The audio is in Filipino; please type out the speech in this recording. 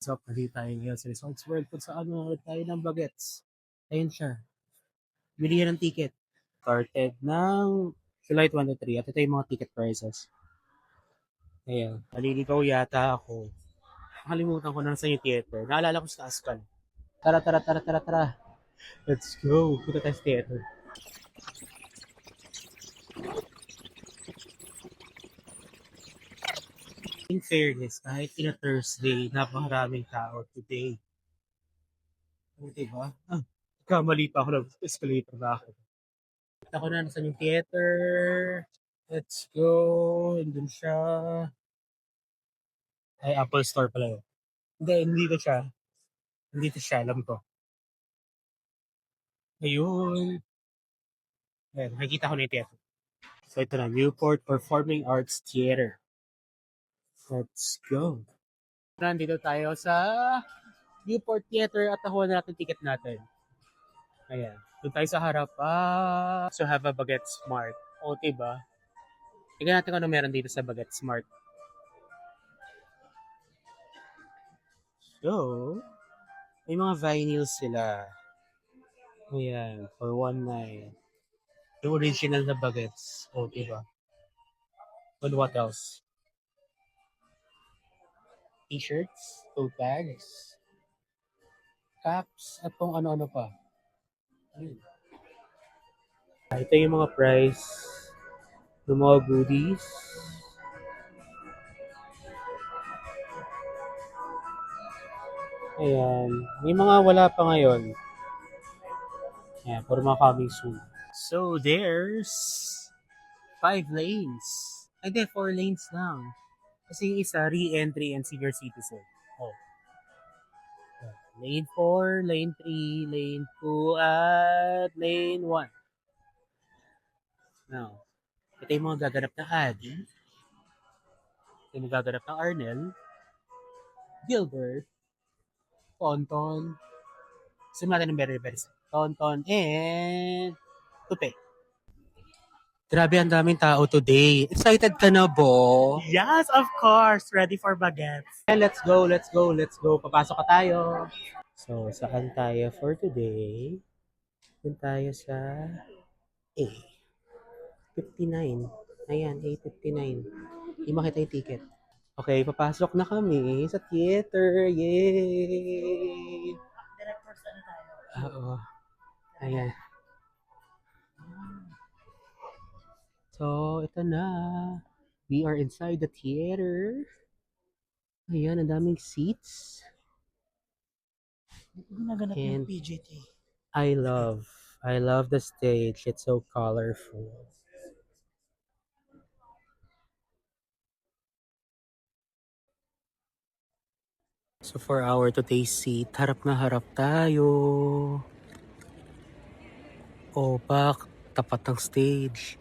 So, nandito tayo ngayon sa Resorts World kung saan manonood tayo ng bagets. Ayun siya. Bili ng ticket. Started ng July 23 at ito yung mga ticket prices. Ayan. Naliligaw yata ako. Nakalimutan ko na sa yung theater. Naalala ko sa Ascal. Tara, tara, tara, tara, tara. Let's go. Punta tayo sa theater. In fairness, kahit in a Thursday, napakaraming tao today. Diba? Kamali pa ako ng escalator na ako. Ako na nasa yung theater. Let's go. Andun siya. Ay, Apple Store pala yun. Hindi ko siya. Hindi to siya. Alam ko. Ayun. Ayan, nakikita ko na yung theater. So, ito na. Newport Performing Arts Theater. Let's go. Nandito tayo sa Newport Theater at nakuha na natin ticket natin. Ayan. Doon tayo sa harap. So have a Baguette Smart. O, diba? Tignan natin kung ano meron dito sa Baguette Smart. So, may mga vinyls sila. Ayan, for 1.9. Yung original na bagets. O, diba? And what else? T-shirts, tote bags, caps, at kung ano-ano pa. Ayun. Ito yung mga price ng mga goodies. Ayan. May mga wala pa ngayon. Ayan, for mga coming soon. So, there's 5 lanes. Ay, di, 4 lanes lang. Kasi yung isa, re-entry and senior citizen. Oh. Lane 4, lane 3, lane 2, at lane 1. Now, ito yung mga gaganap na Adi. Ito yung gaganap ng Arnel, Gilbert, Tonton, sumata ng very, very Tonton, and Tupe. Grabe, ang daming tao today. Excited ka na, Bo? Yes, of course. Ready for baguettes. And let's go, let's go, let's go. Papasok ka tayo. So, saan tayo for today? Doon tayo sa A59. Ayan, A59. Hindi makita yung ticket. Okay, papasok na kami sa theater. Yay! Directors na tayo. Oo. Ayan. So, ito na. We are inside the theater. Ayan, ang daming seats. Naganap yung PGT. I love the stage. It's so colorful. So for our today's seat, harap na harap tayo. Opak, tapat ng stage.